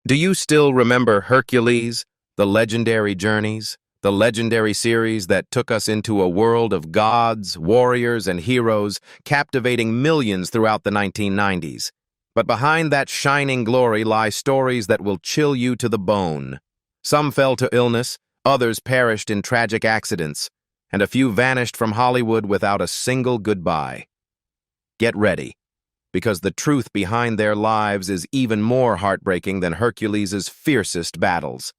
Do you still remember Hercules, the legendary journeys, the legendary series that took us into a world of gods, warriors, and heroes, captivating millions throughout the 1990s? But behind that shining glory lie stories that will chill you to the bone. Some fell to illness, others perished in tragic accidents, and a few vanished from Hollywood without a single goodbye. Get ready, because the truth behind their lives is even more heartbreaking than Hercules' fiercest battles.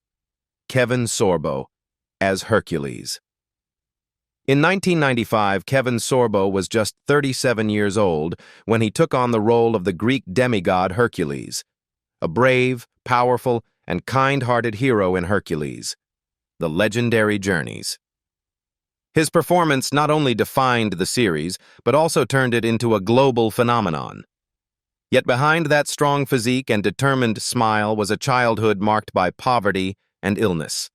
Kevin Sorbo as Hercules. In 1995, Kevin Sorbo was just 37 years old when he took on the role of the Greek demigod Hercules, a brave, powerful, and kind-hearted hero in Hercules, the legendary journeys. His performance not only defined the series, but also turned it into a global phenomenon. Yet behind that strong physique and determined smile was a childhood marked by poverty and illness.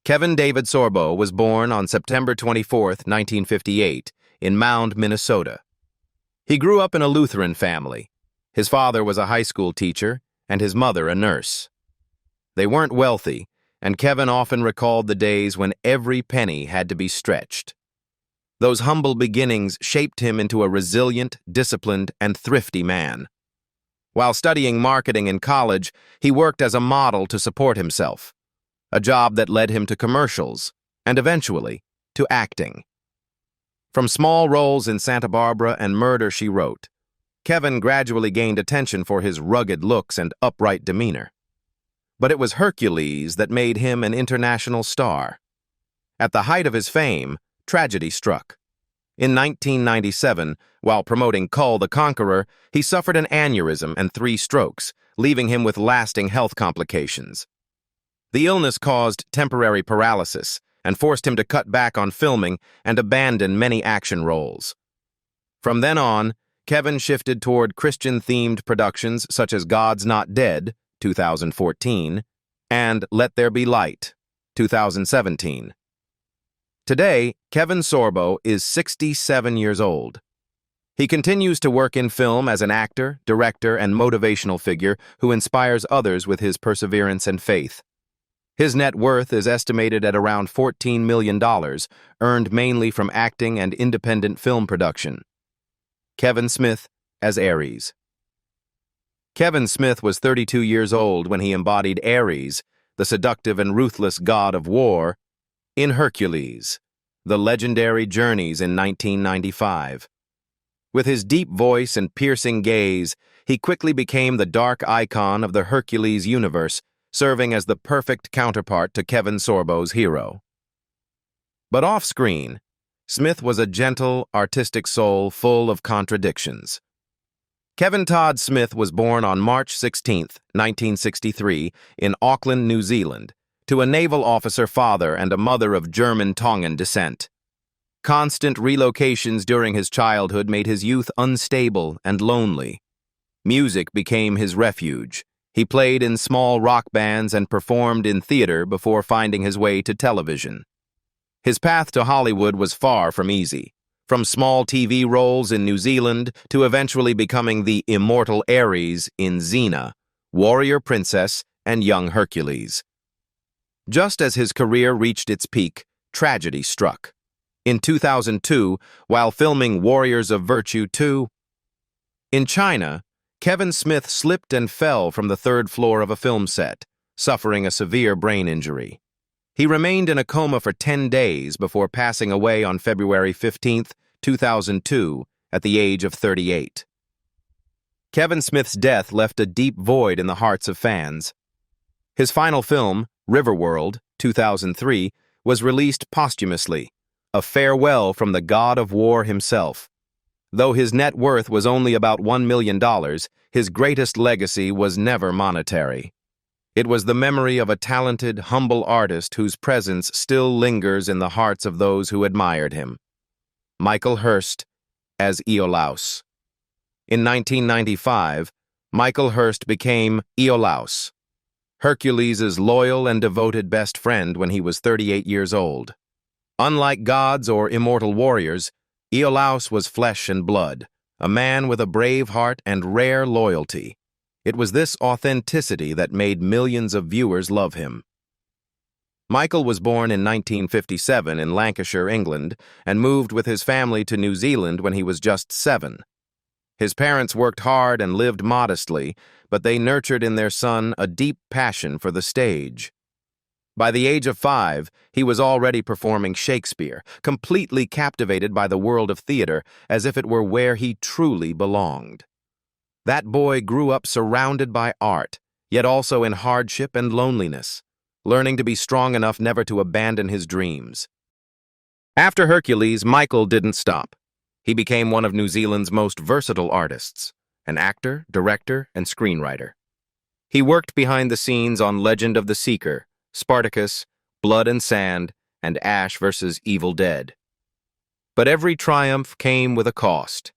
Kevin David Sorbo was born on September 24, 1958, in Mound, Minnesota. He grew up in a Lutheran family. His father was a high school teacher, and his mother a nurse. They weren't wealthy, and Kevin often recalled the days when every penny had to be stretched. Those humble beginnings shaped him into a resilient, disciplined, and thrifty man. While studying marketing in college, he worked as a model to support himself, a job that led him to commercials, and eventually, to acting. From small roles in Santa Barbara and Murder, She Wrote, Kevin gradually gained attention for his rugged looks and upright demeanor. But it was Hercules that made him an international star. At the height of his fame, tragedy struck. In 1997, while promoting Kull the Conqueror, he suffered an aneurysm and 3 strokes, leaving him with lasting health complications. The illness caused temporary paralysis and forced him to cut back on filming and abandon many action roles. From then on, Kevin shifted toward Christian-themed productions such as God's Not Dead, 2014, and Let There Be Light, 2017. Today, Kevin Sorbo is 67 years old. He continues to work in film as an actor, director, and motivational figure who inspires others with his perseverance and faith. His net worth is estimated at around $14 million, earned mainly from acting and independent film production. Kevin Smith as Ares. Kevin Smith was 32 years old when he embodied Ares, the seductive and ruthless god of war, in Hercules, the legendary journeys in 1995. With his deep voice and piercing gaze, he quickly became the dark icon of the Hercules universe, serving as the perfect counterpart to Kevin Sorbo's hero. But off-screen, Smith was a gentle, artistic soul full of contradictions. Kevin Todd Smith was born on March 16, 1963, in Auckland, New Zealand, to a naval officer father and a mother of German-Tongan descent. Constant relocations during his childhood made his youth unstable and lonely. Music became his refuge. He played in small rock bands and performed in theater before finding his way to television. His path to Hollywood was far from easy, from small TV roles in New Zealand to eventually becoming the immortal Ares in Xena, Warrior Princess, and Young Hercules. Just as his career reached its peak, tragedy struck. In 2002, while filming Warriors of Virtue 2, in China, Kevin Smith slipped and fell from the 3rd floor of a film set, suffering a severe brain injury. He remained in a coma for 10 days before passing away on February 15, 2002, at the age of 38. Kevin Smith's death left a deep void in the hearts of fans. His final film, Riverworld, 2003, was released posthumously, a farewell from the god of war himself. Though his net worth was only about $1 million, his greatest legacy was never monetary. It was the memory of a talented, humble artist whose presence still lingers in the hearts of those who admired him. Michael Hurst as Iolaus. In 1995, Michael Hurst became Iolaus, Hercules' loyal and devoted best friend when he was 38 years old. Unlike gods or immortal warriors, Iolaus was flesh and blood, a man with a brave heart and rare loyalty. It was this authenticity that made millions of viewers love him. Michael was born in 1957 in Lancashire, England, and moved with his family to New Zealand when he was just 7. His parents worked hard and lived modestly, but they nurtured in their son a deep passion for the stage. By the age of 5, he was already performing Shakespeare, completely captivated by the world of theater, as if it were where he truly belonged. That boy grew up surrounded by art, yet also in hardship and loneliness, learning to be strong enough never to abandon his dreams. After Hercules, Michael didn't stop. He became one of New Zealand's most versatile artists, an actor, director, and screenwriter. He worked behind the scenes on Legend of the Seeker, Spartacus, Blood and Sand, and Ash vs. Evil Dead. But every triumph came with a cost.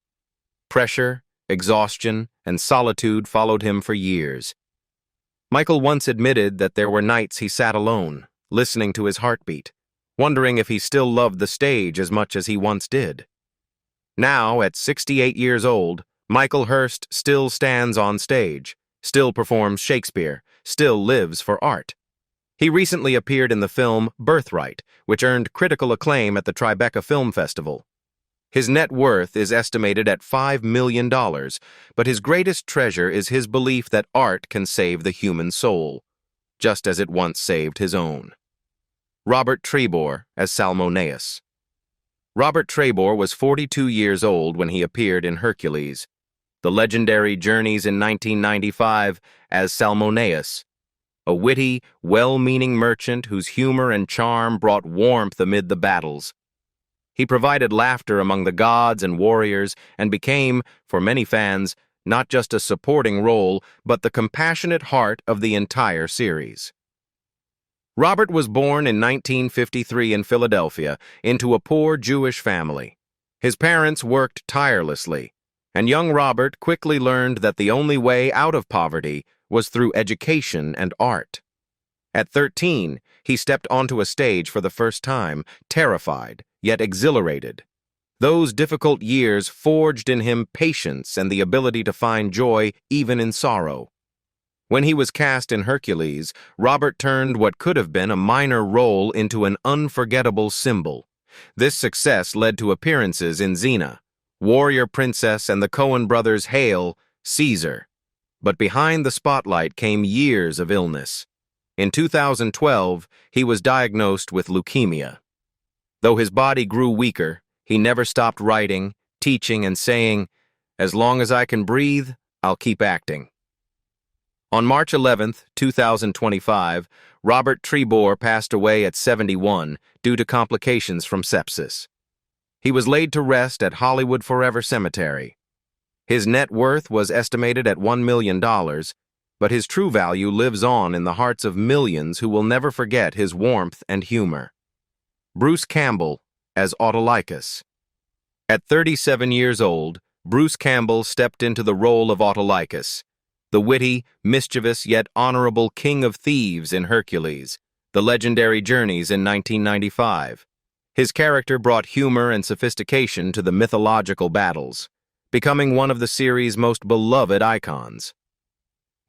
Pressure, exhaustion, and solitude followed him for years. Michael once admitted that there were nights he sat alone, listening to his heartbeat, wondering if he still loved the stage as much as he once did. Now, at 68 years old, Michael Hurst still stands on stage, still performs Shakespeare, still lives for art. He recently appeared in the film Birthright, which earned critical acclaim at the Tribeca Film Festival. His net worth is estimated at $5 million, but his greatest treasure is his belief that art can save the human soul, just as it once saved his own. Robert Trebor as Salmoneus. Robert Trebor was 42 years old when he appeared in Hercules, the legendary journeys in 1995 as Salmoneus, a witty, well-meaning merchant whose humor and charm brought warmth amid the battles. He provided laughter among the gods and warriors and became, for many fans, not just a supporting role, but the compassionate heart of the entire series. Robert was born in 1953 in Philadelphia into a poor Jewish family. His parents worked tirelessly, and young Robert quickly learned that the only way out of poverty was through education and art. At 13, he stepped onto a stage for the first time, terrified, yet exhilarated. Those difficult years forged in him patience and the ability to find joy even in sorrow. When he was cast in Hercules, Robert turned what could have been a minor role into an unforgettable symbol. This success led to appearances in Xena, Warrior Princess, and the Coen brothers' Hail, Caesar. But behind the spotlight came years of illness. In 2012, he was diagnosed with leukemia. Though his body grew weaker, he never stopped writing, teaching, and saying, "As long as I can breathe, I'll keep acting." On March 11, 2025, Robert Trebor passed away at 71 due to complications from sepsis. He was laid to rest at Hollywood Forever Cemetery. His net worth was estimated at $1 million, but his true value lives on in the hearts of millions who will never forget his warmth and humor. Bruce Campbell as Autolycus. At 37 years old, Bruce Campbell stepped into the role of Autolycus, the witty, mischievous, yet honorable king of thieves in Hercules, the legendary journeys in 1995. His character brought humor and sophistication to the mythological battles, becoming one of the series' most beloved icons.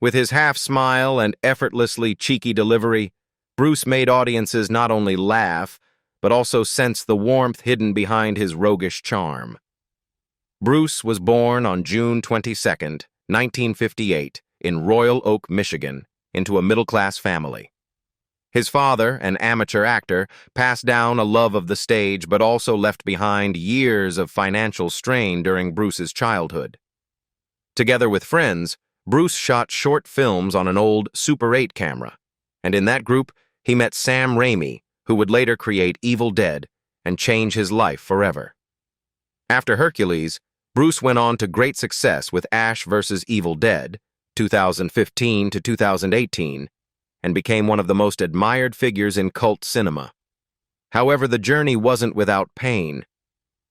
With his half-smile and effortlessly cheeky delivery, Bruce made audiences not only laugh, but also sense the warmth hidden behind his roguish charm. Bruce was born on June 22, 1958, in Royal Oak, Michigan, into a middle-class family. His father, an amateur actor, passed down a love of the stage but also left behind years of financial strain during Bruce's childhood. Together with friends, Bruce shot short films on an old Super 8 camera, and in that group, he met Sam Raimi, who would later create Evil Dead and change his life forever. After Hercules, Bruce went on to great success with Ash vs. Evil Dead, 2015 to 2018, and became one of the most admired figures in cult cinema. However, the journey wasn't without pain.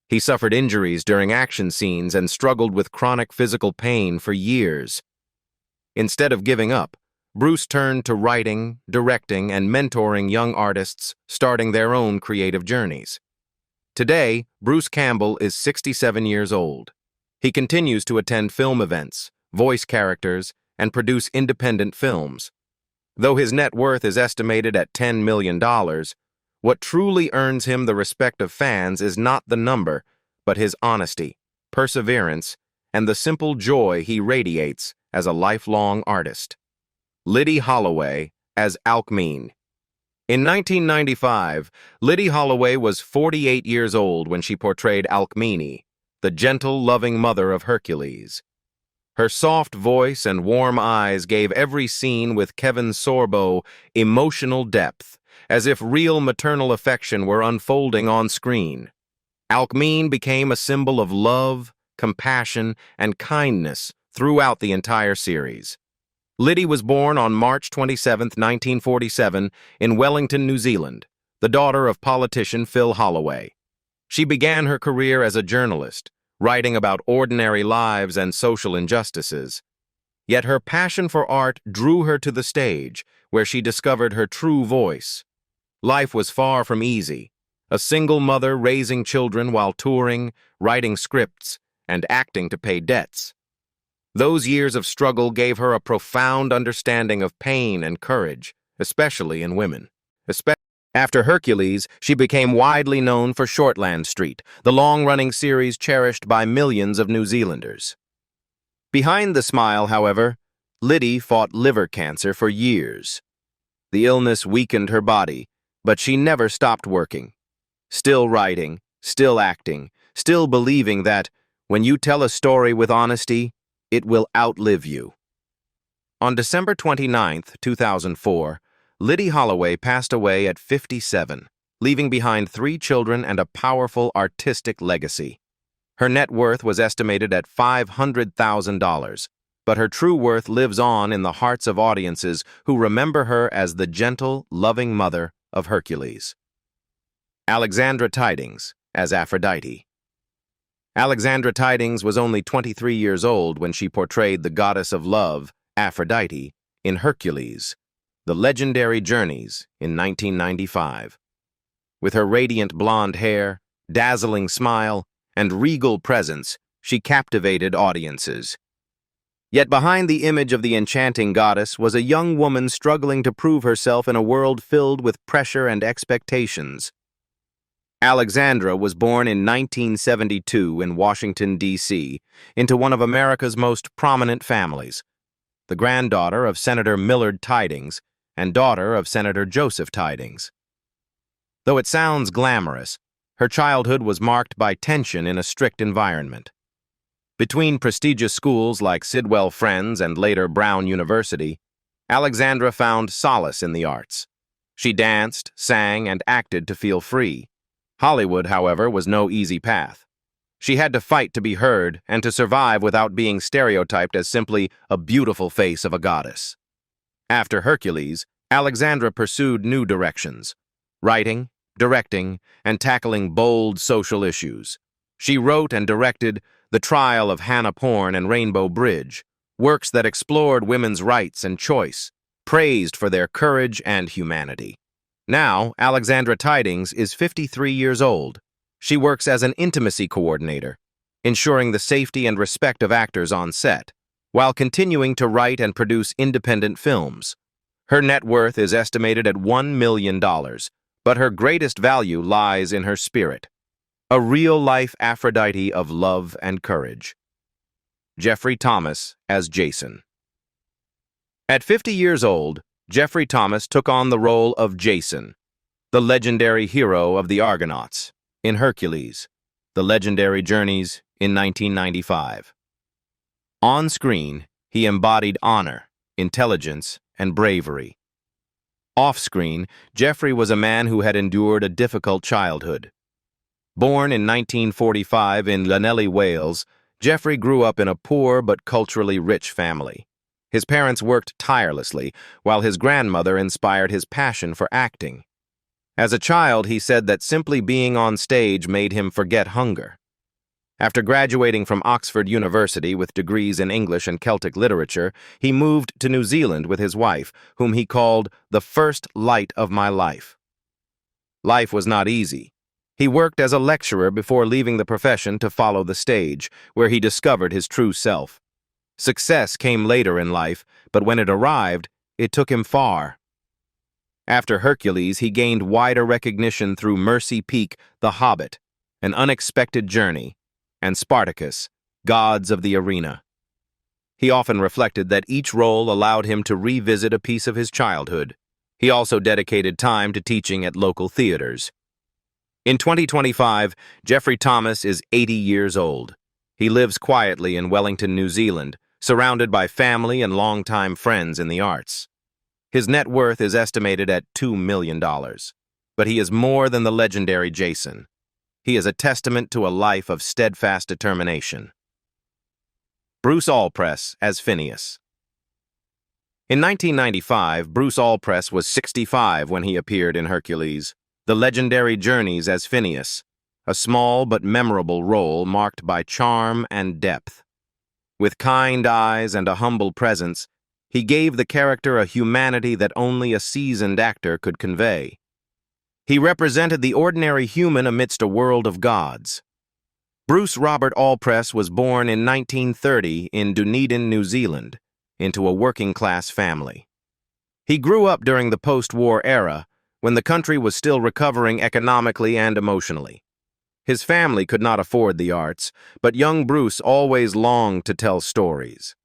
He suffered injuries during action scenes and struggled with chronic physical pain for years. Instead of giving up, Bruce turned to writing, directing, and mentoring young artists starting their own creative journeys. Today, Bruce Campbell is 67 years old. He continues to attend film events, voice characters, and produce independent films. Though his net worth is estimated at $10 million, what truly earns him the respect of fans is not the number, but his honesty, perseverance, and the simple joy he radiates as a lifelong artist. Litty Holloway as Alcmene. In 1995, Litty Holloway was 48 years old when she portrayed Alcmene, the gentle, loving mother of Hercules. Her soft voice and warm eyes gave every scene with Kevin Sorbo emotional depth, as if real maternal affection were unfolding on screen. Alcmene became a symbol of love, compassion, and kindness throughout the entire series. Litty was born on March 27, 1947, in Wellington, New Zealand, the daughter of politician Phil Holloway. She began her career as a journalist, writing about ordinary lives and social injustices. Yet her passion for art drew her to the stage, where she discovered her true voice. Life was far from easy. A single mother raising children while touring, writing scripts, and acting to pay debts. Those years of struggle gave her a profound understanding of pain and courage, especially in women. After Hercules, she became widely known for Shortland Street, the long-running series cherished by millions of New Zealanders. Behind the smile, however, Litty fought liver cancer for years. The illness weakened her body, but she never stopped working. Still writing, still acting, still believing that, when you tell a story with honesty, it will outlive you. On December 29, 2004, Litty Holloway passed away at 57, leaving behind 3 children and a powerful artistic legacy. Her net worth was estimated at $500,000, but her true worth lives on in the hearts of audiences who remember her as the gentle, loving mother of Hercules. Alexandra Tydings as Aphrodite. Alexandra Tydings was only 23 years old when she portrayed the goddess of love, Aphrodite, in Hercules, The Legendary Journeys, in 1995. With her radiant blonde hair, dazzling smile, and regal presence, she captivated audiences. Yet behind the image of the enchanting goddess was a young woman struggling to prove herself in a world filled with pressure and expectations. Alexandra was born in 1972 in Washington, D.C., into one of America's most prominent families, the granddaughter of Senator Millard Tydings and daughter of Senator Joseph Tydings. Though it sounds glamorous, her childhood was marked by tension in a strict environment. Between prestigious schools like Sidwell Friends and later Brown University, Alexandra found solace in the arts. She danced, sang, and acted to feel free. Hollywood, however, was no easy path. She had to fight to be heard and to survive without being stereotyped as simply a beautiful face of a goddess. After Hercules, Alexandra pursued new directions, writing, directing, and tackling bold social issues. She wrote and directed The Trial of Hannah Porn and Rainbow Bridge, works that explored women's rights and choice, praised for their courage and humanity. Now, Alexandra Tydings is 53 years old. She works as an intimacy coordinator, ensuring the safety and respect of actors on set, while continuing to write and produce independent films. Her net worth is estimated at $1 million, but her greatest value lies in her spirit, a real-life Aphrodite of love and courage. Jeffrey Thomas as Jason. At 50 years old, Jeffrey Thomas took on the role of Jason, the legendary hero of the Argonauts, in Hercules, The Legendary Journeys, in 1995. On screen, he embodied honor, intelligence, and bravery. Off-screen, Jeffrey was a man who had endured a difficult childhood. Born in 1945 in Llanelli, Wales, Jeffrey grew up in a poor but culturally rich family. His parents worked tirelessly, while his grandmother inspired his passion for acting. As a child, he said that simply being on stage made him forget hunger. After graduating from Oxford University with degrees in English and Celtic literature, he moved to New Zealand with his wife, whom he called the first light of my life. Life was not easy. He worked as a lecturer before leaving the profession to follow the stage, where he discovered his true self. Success came later in life, but when it arrived, it took him far. After Hercules, he gained wider recognition through Mercy Peak, The Hobbit, An Unexpected Journey, and Spartacus, Gods of the Arena. He often reflected that each role allowed him to revisit a piece of his childhood. He also dedicated time to teaching at local theaters. In 2025, Geoffrey Thomas is 80 years old. He lives quietly in Wellington, New Zealand, surrounded by family and longtime friends in the arts. His net worth is estimated at $2 million. But he is more than the legendary Jason. He is a testament to a life of steadfast determination. Bruce Allpress as Phineas. In 1995, Bruce Allpress was 65 when he appeared in Hercules, The Legendary Journeys as Phineas, a small but memorable role marked by charm and depth. With kind eyes and a humble presence, he gave the character a humanity that only a seasoned actor could convey. He represented the ordinary human amidst a world of gods. Bruce Robert Allpress was born in 1930 in Dunedin, New Zealand, into a working-class family. He grew up during the post-war era, when the country was still recovering economically and emotionally. His family could not afford the arts, but young Bruce always longed to tell stories.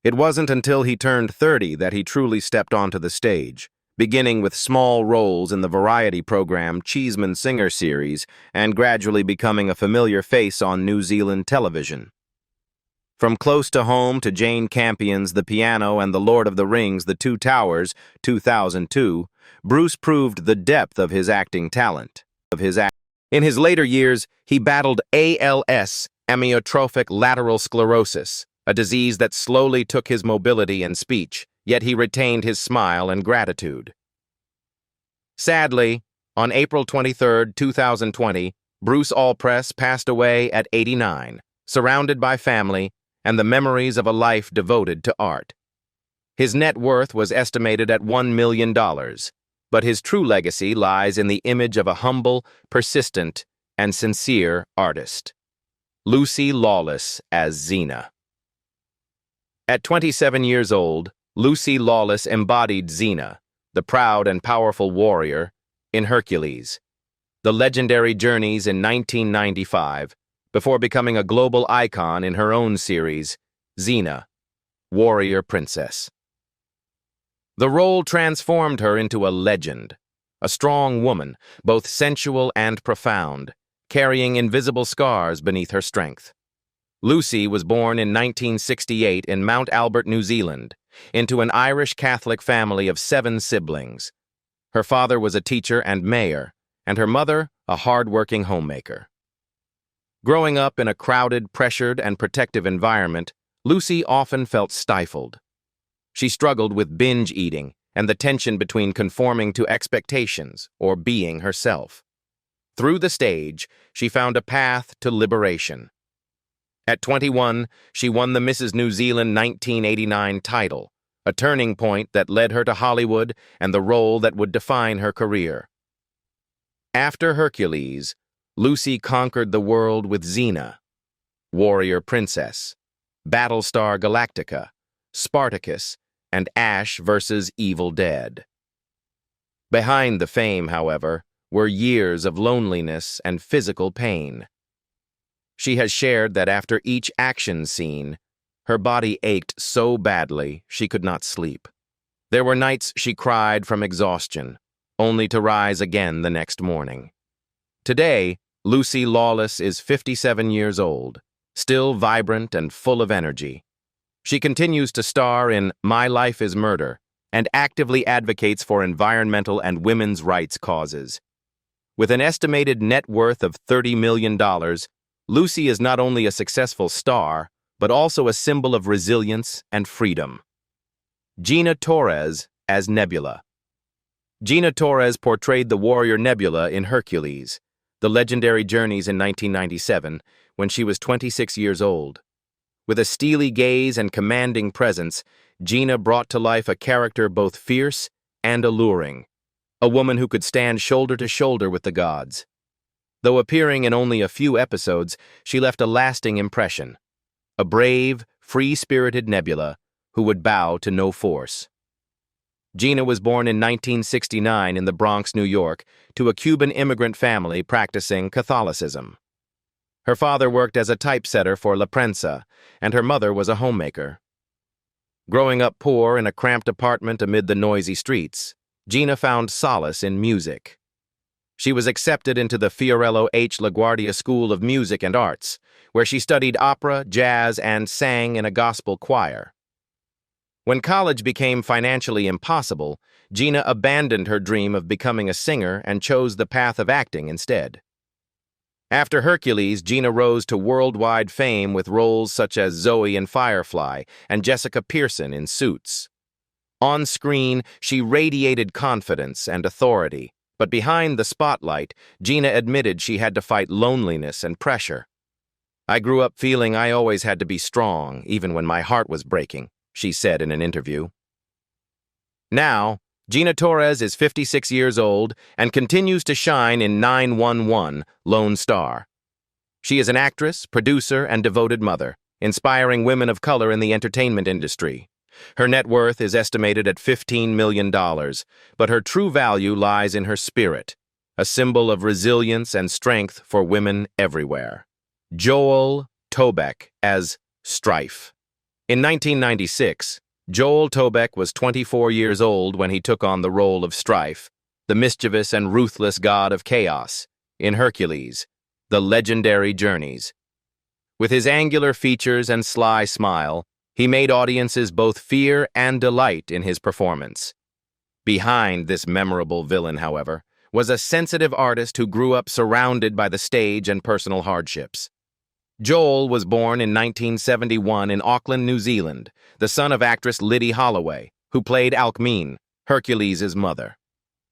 It wasn't until he turned 30 that he truly stepped onto the stage, beginning with small roles in the variety program Cheeseman Singer series and gradually becoming a familiar face on New Zealand television. From Close to Home to Jane Campion's The Piano and The Lord of the Rings, The Two Towers, 2002, Bruce proved the depth of his acting talent. In his later years, he battled ALS, amyotrophic lateral sclerosis, a disease that slowly took his mobility and speech, yet he retained his smile and gratitude. Sadly, on April 23, 2020, Bruce Allpress passed away at 89, surrounded by family and the memories of a life devoted to art. His net worth was estimated at $1 million, but his true legacy lies in the image of a humble, persistent, and sincere artist. Lucy Lawless as Xena. At 27 years old, Lucy Lawless embodied Xena, the proud and powerful warrior, in Hercules, The Legendary Journeys in 1995, before becoming a global icon in her own series, Xena, Warrior Princess. The role transformed her into a legend, a strong woman, both sensual and profound, carrying invisible scars beneath her strength. Lucy was born in 1968 in Mount Albert, New Zealand, into an Irish Catholic family of 7 siblings. Her father was a teacher and mayor, and her mother a hard-working homemaker. Growing up in a crowded, pressured, and protective environment, Lucy often felt stifled. She struggled with binge eating and the tension between conforming to expectations or being herself. Through the stage, she found a path to liberation. At 21, she won the Mrs. New Zealand 1989 title, a turning point that led her to Hollywood and the role that would define her career. After Hercules, Lucy conquered the world with Xena, Warrior Princess, Battlestar Galactica, Spartacus, and Ash vs. Evil Dead. Behind the fame, however, were years of loneliness and physical pain. She has shared that after each action scene, her body ached so badly she could not sleep. There were nights she cried from exhaustion, only to rise again the next morning. Today, Lucy Lawless is 57 years old, still vibrant and full of energy. She continues to star in My Life is Murder and actively advocates for environmental and women's rights causes. With an estimated net worth of $30 million, Lucy is not only a successful star, but also a symbol of resilience and freedom. Gina Torres as Nebula. Gina Torres portrayed the warrior Nebula in Hercules, The Legendary Journeys in 1997, when she was 26 years old. With a steely gaze and commanding presence, Gina brought to life a character both fierce and alluring, a woman who could stand shoulder to shoulder with the gods. Though appearing in only a few episodes, she left a lasting impression. A brave, free-spirited nebula who would bow to no force. Gina was born in 1969 in the Bronx, New York, to a Cuban immigrant family practicing Catholicism. Her father worked as a typesetter for La Prensa, and her mother was a homemaker. Growing up poor in a cramped apartment amid the noisy streets, Gina found solace in music. She was accepted into the Fiorello H. LaGuardia School of Music and Arts, where she studied opera, jazz, and sang in a gospel choir. When college became financially impossible, Gina abandoned her dream of becoming a singer and chose the path of acting instead. After Hercules, Gina rose to worldwide fame with roles such as Zoe in Firefly and Jessica Pearson in Suits. On screen, she radiated confidence and authority, but behind the spotlight, Gina admitted she had to fight loneliness and pressure. "I grew up feeling I always had to be strong, even when my heart was breaking," she said in an interview. Now, Gina Torres is 56 years old and continues to shine in 911, Lone Star. She is an actress, producer, and devoted mother, inspiring women of color in the entertainment industry. Her net worth is estimated at $15 million, but her true value lies in her spirit, a symbol of resilience and strength for women everywhere. Joel Tobeck as Strife. In 1996, Joel Tobeck was 24 years old when he took on the role of Strife, the mischievous and ruthless god of chaos, in Hercules, The Legendary Journeys. With his angular features and sly smile, he made audiences both fear and delight in his performance. Behind this memorable villain, however, was a sensitive artist who grew up surrounded by the stage and personal hardships. Joel was born in 1971 in Auckland, New Zealand, the son of actress Litty Holloway, who played Alcmene, Hercules' mother.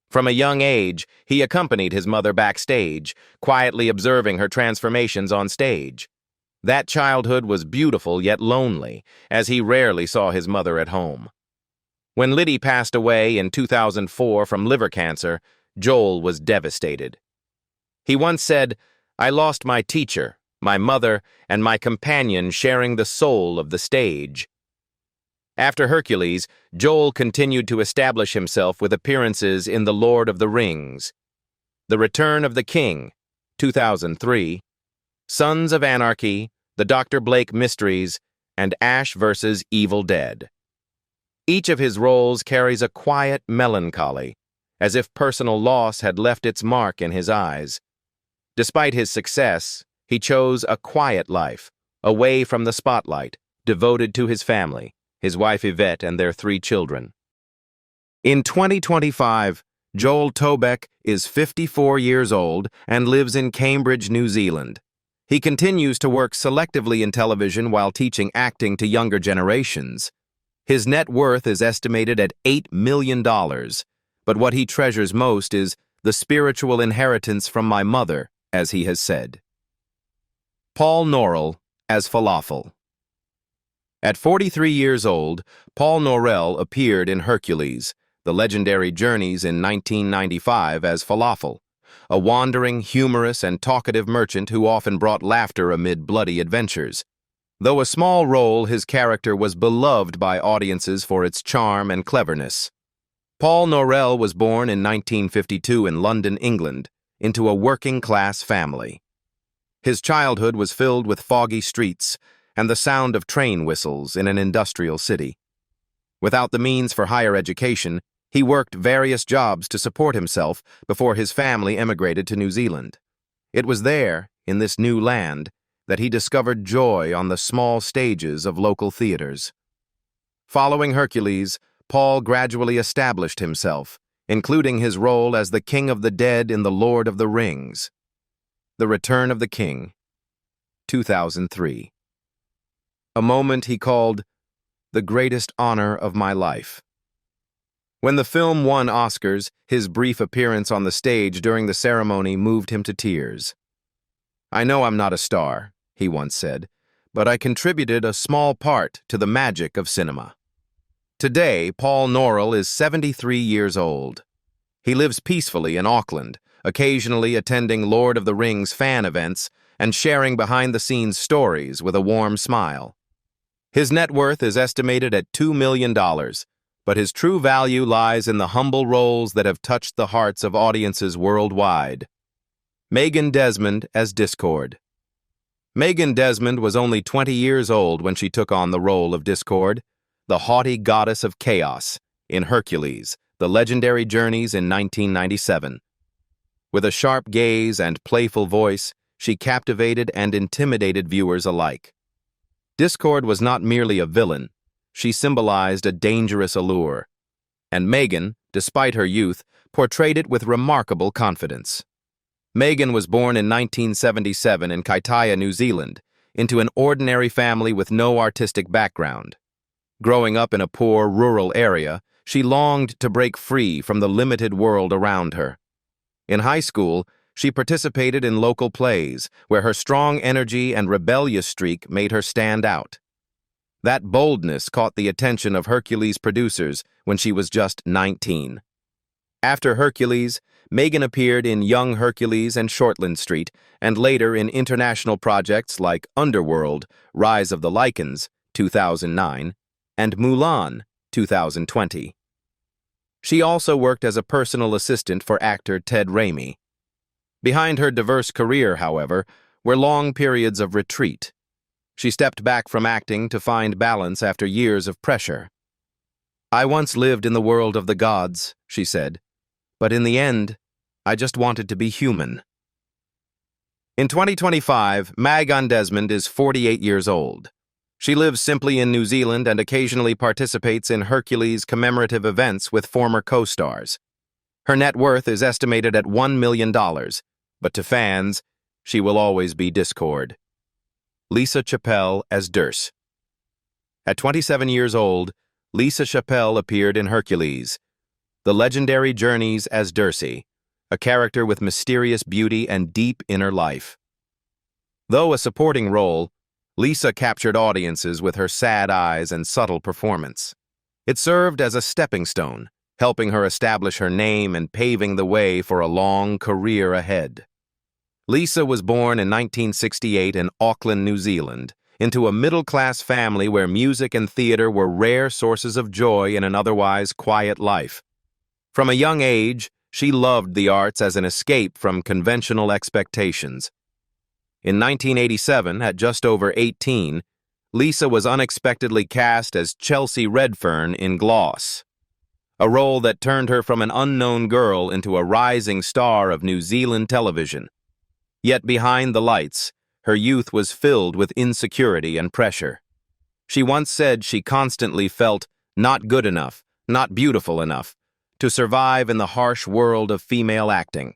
From a young age, he accompanied his mother backstage, quietly observing her transformations on stage. That childhood was beautiful yet lonely, as he rarely saw his mother at home. When Litty passed away in 2004 from liver cancer, Joel was devastated. He once said, "I lost my teacher, my mother, and my companion sharing the soul of the stage." After Hercules, Joel continued to establish himself with appearances in The Lord of the Rings, The Return of the King, 2003, Sons of Anarchy, The Dr. Blake Mysteries, and Ash vs. Evil Dead. Each of his roles carries a quiet melancholy, as if personal loss had left its mark in his eyes. Despite his success, he chose a quiet life, away from the spotlight, devoted to his family, his wife Yvette and their 3 children. In 2025, Joel Tobeck is 54 years old and lives in Cambridge, New Zealand. He continues to work selectively in television while teaching acting to younger generations. His net worth is estimated at $8 million, but what he treasures most is the spiritual inheritance from my mother, as he has said. Paul Norell as Falafel. At 43 years old, Paul Norell appeared in Hercules, The Legendary Journeys in 1995 as Falafel, a wandering, humorous, and talkative merchant who often brought laughter amid bloody adventures. Though a small role, his character was beloved by audiences for its charm and cleverness. Paul Norell was born in 1952 in London, England, into a working-class family. His childhood was filled with foggy streets and the sound of train whistles in an industrial city. Without the means for higher education, he worked various jobs to support himself before his family emigrated to New Zealand. It was there, in this new land, that he discovered joy on the small stages of local theaters. Following Hercules, Paul gradually established himself, including his role as the King of the Dead in The Lord of the Rings. The Return of the King, 2003. A moment he called the greatest honor of my life. When the film won Oscars, his brief appearance on the stage during the ceremony moved him to tears. "I know I'm not a star," he once said, "but I contributed a small part to the magic of cinema." Today, Paul Norell is 73 years old. He lives peacefully in Auckland, occasionally attending Lord of the Rings fan events and sharing behind-the-scenes stories with a warm smile. His net worth is estimated at $2 million, but his true value lies in the humble roles that have touched the hearts of audiences worldwide. Meighan Desmond as Discord. Meighan Desmond was only 20 years old when she took on the role of Discord, the haughty goddess of chaos, in Hercules, the legendary journeys in 1997. With a sharp gaze and playful voice, she captivated and intimidated viewers alike. Discord was not merely a villain, she symbolized a dangerous allure. And Meighan, despite her youth, portrayed it with remarkable confidence. Meighan was born in 1977 in Kaitaia, New Zealand, into an ordinary family with no artistic background. Growing up in a poor, rural area, she longed to break free from the limited world around her. In high school, she participated in local plays, where her strong energy and rebellious streak made her stand out. That boldness caught the attention of Hercules producers when she was just 19. After Hercules, Meighan appeared in Young Hercules and Shortland Street, and later in international projects like Underworld, Rise of the Lycans, 2009, and Mulan, 2020. She also worked as a personal assistant for actor Ted Raimi. Behind her diverse career, however, were long periods of retreat. She stepped back from acting to find balance after years of pressure. "I once lived in the world of the gods," she said, "but in the end, I just wanted to be human." In 2025, Meighan Desmond is 48 years old. She lives simply in New Zealand and occasionally participates in Hercules commemorative events with former co-stars. Her net worth is estimated at $1 million, but to fans, she will always be Discord. Lisa Chappell as Hurst. At 27 years old, Lisa Chappell appeared in Hercules, the legendary journeys as Hurst, a character with mysterious beauty and deep inner life. Though a supporting role, Lisa captured audiences with her sad eyes and subtle performance. It served as a stepping stone, helping her establish her name and paving the way for a long career ahead. Lisa was born in 1968 in Auckland, New Zealand, into a middle-class family where music and theater were rare sources of joy in an otherwise quiet life. From a young age, she loved the arts as an escape from conventional expectations. In 1987, at just over 18, Lisa was unexpectedly cast as Chelsea Redfern in Gloss, a role that turned her from an unknown girl into a rising star of New Zealand television. Yet behind the lights, her youth was filled with insecurity and pressure. She once said she constantly felt not good enough, not beautiful enough, to survive in the harsh world of female acting.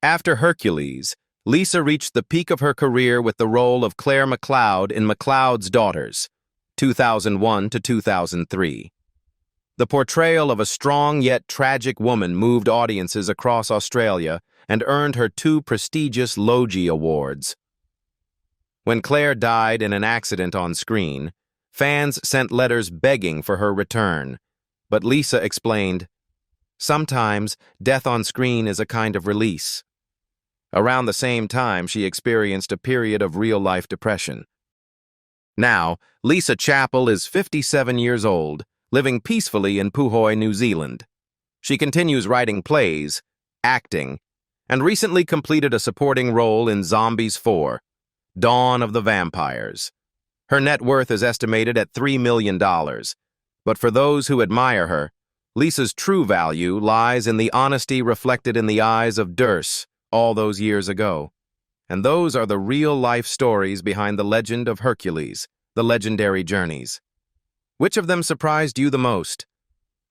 After Hercules, Lisa reached the peak of her career with the role of Claire MacLeod in MacLeod's Daughters, 2001 to 2003. The portrayal of a strong yet tragic woman moved audiences across Australia and earned her 2 prestigious Logie Awards. When Claire died in an accident on screen, fans sent letters begging for her return, but Lisa explained, "Sometimes death on screen is a kind of release." Around the same time, she experienced a period of real-life depression. Now, Lisa Chappell is 57 years old, living peacefully in Puhoi, New Zealand. She continues writing plays, acting, and recently completed a supporting role in Zombies 4, Dawn of the Vampires. Her net worth is estimated at $3 million, but for those who admire her, Lisa's true value lies in the honesty reflected in the eyes of Hurst all those years ago. And those are the real-life stories behind the legend of Hercules, the legendary journeys. Which of them surprised you the most?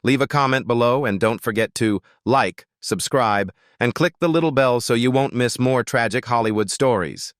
Leave a comment below and don't forget to like, subscribe, and click the little bell so you won't miss more tragic Hollywood stories.